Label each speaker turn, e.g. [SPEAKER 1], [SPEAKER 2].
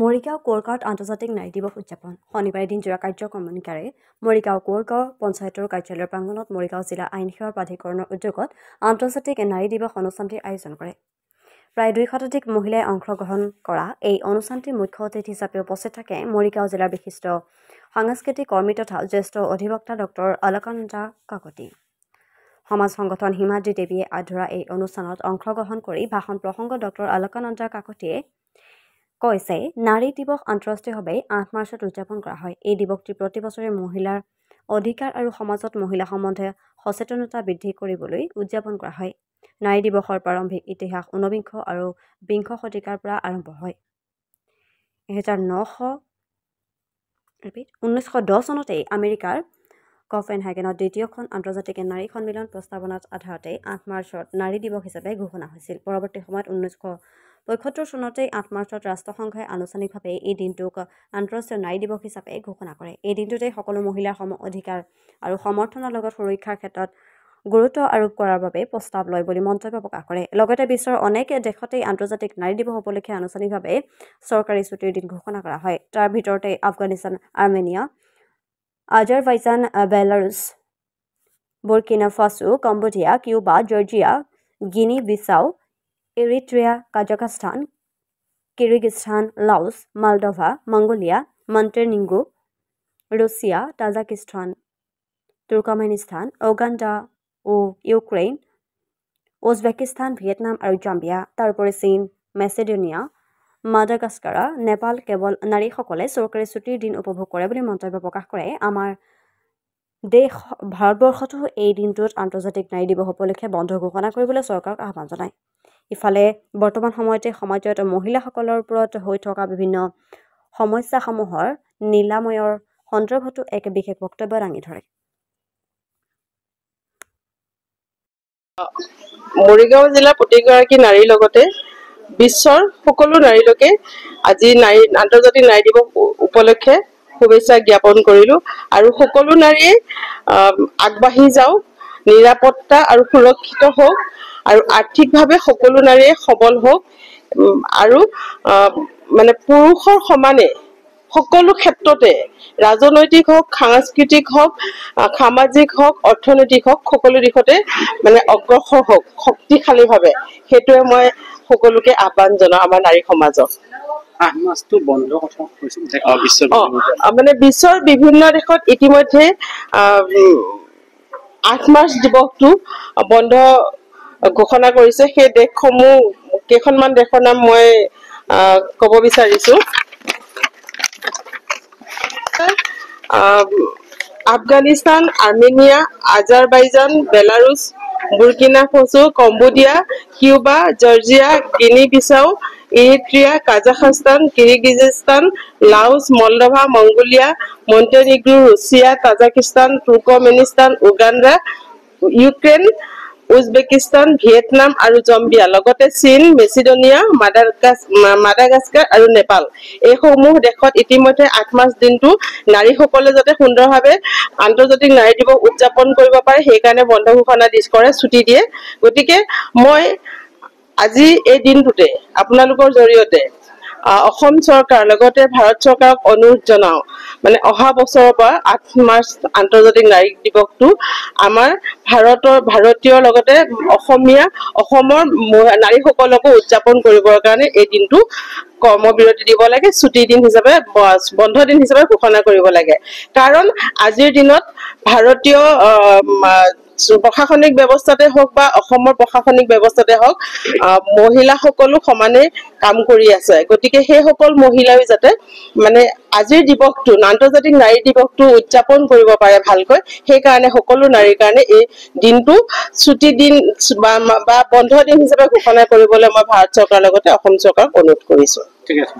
[SPEAKER 1] মৰিগাঁও কোৰগাঁৱত আন্তৰ্জাতিক নাৰী দিৱস উদযাপন শনিবাৰে দিনজোৰা কাৰ্যক্ৰমণিকাৰে মৰিগাঁও কোৰগাঁও পঞ্চায়তৰ কাৰ্যালয়ৰ প্ৰাংগণত মৰিগাঁও জিলা আইন সেৱা প্ৰাধিকৰণৰ উদ্যোগত আন্তৰ্জাতিক নাৰী দিৱস অনুষ্ঠানটিৰ আয়োজন কৰে। প্ৰায় 200 শতাধিক মহিলাই অংশগ্ৰহণ কৰা এই অনুষ্ঠানটিৰ মুখ্য অতিথি হিচাপে উপস্থিত থাকে মৰিগাঁও জিলাৰ বিশিষ্ট সাংস্কৃতিক কৰ্মী তথা জ্যেষ্ঠ অধিবক্তা ডক্টৰ অলকানন্দা কাকতি। সমাজ সংগঠন হিমাদ্ৰী দেৱীয়ে আধৰুৱা এই অনুষ্ঠানত অংশগ্ৰহণ কৰি ভাষণ প্ৰসংগত ডক্টৰ অলকানন্দা কাকতিয়ে কয় যে নাৰী দিৱস আন্তঃৰাষ্ট্ৰীয়ভাৱে 8 মাৰ্চত উদযাপন কৰা হয়। এই দিৱসটি প্ৰতি বছৰে মহিলাৰ অধিকাৰ আৰু সমাজত মহিলা সম্বন্ধে সচেতনতা বৃদ্ধি কৰিবলৈ উদযাপন কৰা হয়। নাৰী দিৱসৰ প্ৰাৰম্ভিক ইতিহাস 19 আৰু 20 শতিকাৰ পৰা আৰম্ভ হয়। 1910 চনতেই আমেৰিকাৰ কপেনহেগেনত দ্বিতীয়খন আন্তৰ্জাতিক নাৰী সন্মিলন প্ৰস্তাৱনাৰ আধাৰতে 8 মাৰ্চত নাৰী দিৱস হিচাপে ঘোষণা হৈছিল। পৰৱৰ্তী সময়ত 1975 চনতেই 8 মাৰ্চত ৰাষ্ট্ৰসংঘই আনুষ্ঠানিকভাৱে এই দিনটোক আন্তঃৰাষ্ট্ৰীয় নাৰী দিৱস হিচাপে ঘোষণা কৰে। এই দিনটোতে সকলো মহিলাৰ সম অধিকাৰ আৰু সমৰ্থনৰ লগত সুৰক্ষাৰ ক্ষেত্ৰত গুৰুত্ব আৰোপ কৰাৰ বাবে প্ৰস্তাৱ লয় বুলি মন্তব্য প্ৰকাশ কৰে। লগতে বিশ্বৰ অনেক দেশতেই আন্তৰ্জাতিক নাৰী দিৱস উপলক্ষে আনুষ্ঠানিকভাৱে চৰকাৰী ছুটিৰ দিন ঘোষণা কৰা হয়। তাৰ ভিতৰতে Afghanistan, Armenia, Azerbaijan, Belarus, Burkina Faso, Cambodia, Cuba, Georgia, Guinea Bissau, Eritrea, Kazakhstan, Kyrgyzstan, Laos, Moldova, Mongolia, Montenegro, Russia, Tajikistan, Turkmenistan, Uganda ও ইউক্ৰেইন, উজবেকিস্তান, ভিয়েটনাম আৰু জাম্বিয়া। তাৰোপৰি চীন, মেচিডোনিয়া, মাডাগাস্কাৰ, নেপাল কেৱল নাৰীসকলে চৰকাৰী ছুটিৰ দিন উপভোগ কৰে বুলি মন্তব্য প্ৰকাশ কৰে। আমাৰ দেশ ভাৰতবৰ্ষতো এই দিনটোত আন্তৰ্জাতিক নাৰী দিৱস উপলক্ষে বন্ধ ঘোষণা কৰিবলৈ চৰকাৰক আহ্বান জনায়। ইফালে বৰ্তমান সময়তে সমাজত মহিলাসকলৰ ওপৰত হৈ থকা বিভিন্ন সমস্যাসমূহৰ নিৰাময়ৰ সন্দৰ্ভতো এক বিশেষ বক্তব্য দাঙি ধৰে।
[SPEAKER 2] মৰিগাঁও জিলাৰ প্ৰতিগৰাকী নাৰীৰ লগতে বিশ্বৰ সকলো নাৰীলৈকে আজি আন্তৰ্জাতিক নাৰী দিৱস উপলক্ষে শুভেচ্ছা জ্ঞাপন কৰিলোঁ আৰু সকলো নাৰীয়ে আগবাঢ়ি যাওক, নিৰাপত্তা আৰু সুৰক্ষিত হওক আৰু আৰ্থিকভাৱে সকলো নাৰীয়ে সবল হওক আৰু মানে পুৰুষৰ সমানে সকলো ক্ষেত্ৰতে ৰাজনৈতিক হওক, সাংস্কৃতিক হওক, সামাজিক হওক, অৰ্থনৈতিক হওক সকলো দিশতে মানে অগ্ৰসৰ হওক শক্তিশালীভাৱে। সেইটোৱে মই সকলোকে আহ্বান জনাওঁ আমাৰ নাৰী সমাজক। মানে বিশ্বৰ বিভিন্ন দেশত ইতিমধ্যে 8 মাৰ্চ দিৱসটো বন্ধ ঘোষণা কৰিছে। সেই দেশসমূহ কেইখনমান দেশৰ নাম মই ক'ব বিচাৰিছো। Afghanistan, Armenia, Azerbaijan, Belarus, Burkina Faso, Cambodia, Cuba, Georgia, Guinea Bissau, Eritrea, Kazakhstan, Kyrgyzstan, Laos, Moldova, Mongolia, Montenegro, Russia, Tajikistan, Turkmenistan, Uganda, Ukraine, Uzbekistan, Vietnam আৰু জাম্বিয়া, লগতে চীন, মেচিডোনিয়া, মাডাগাস্কাৰ আৰু নেপাল। এইসমূহ দেশত ইতিমধ্যে 8 মাৰ্চ দিনটো নাৰীসকলে যাতে সুন্দৰভাৱে আন্তৰ্জাতিক নাৰী দিৱস উদযাপন কৰিব পাৰে সেইকাৰণে বন্ধ ঘোষণা কৰে, ছুটি দিয়ে। গতিকে মই আজি এই দিনটোতে আপোনালোকৰ জৰিয়তে অসম চৰকাৰ লগতে ভাৰত চৰকাৰক অনুৰোধ জনাওঁ, মানে অহা বছৰৰ পৰা 8 মাৰ্চ আন্তৰ্জাতিক নাৰী দিৱসটো আমাৰ ভাৰতীয় লগতে অসমৰ নাৰীসকলকো উদযাপন কৰিবৰ কাৰণে এই দিনটো কৰ্মবিৰতি দিব লাগে, ছুটি দিন হিচাপে বন্ধ দিন হিচাপে ঘোষণা কৰিব লাগে। কাৰণ আজিৰ দিনত ভাৰতীয় প্ৰশাসনিক ব্যৱস্থাতে হওক বা অসমৰ প্ৰশাসনিক ব্যৱস্থাতে হওক মহিলাসকলো সমানে কাম কৰি আছে। গতিকে সেইসকল মহিলাই যাতে মানে আজিৰ দিৱসটো আন্তৰ্জাতিক নাৰী দিৱসটো উদযাপন কৰিব পাৰে ভালকৈ, সেইকাৰণে সকলো নাৰীৰ কাৰণে এই দিনটো ছুটি দিন বা বন্ধ দিন হিচাপে ঘোষণা কৰিবলৈ মই ভাৰত চৰকাৰৰ লগতে অসম চৰকাৰক অনুৰোধ কৰিছো। ঠিক আছে।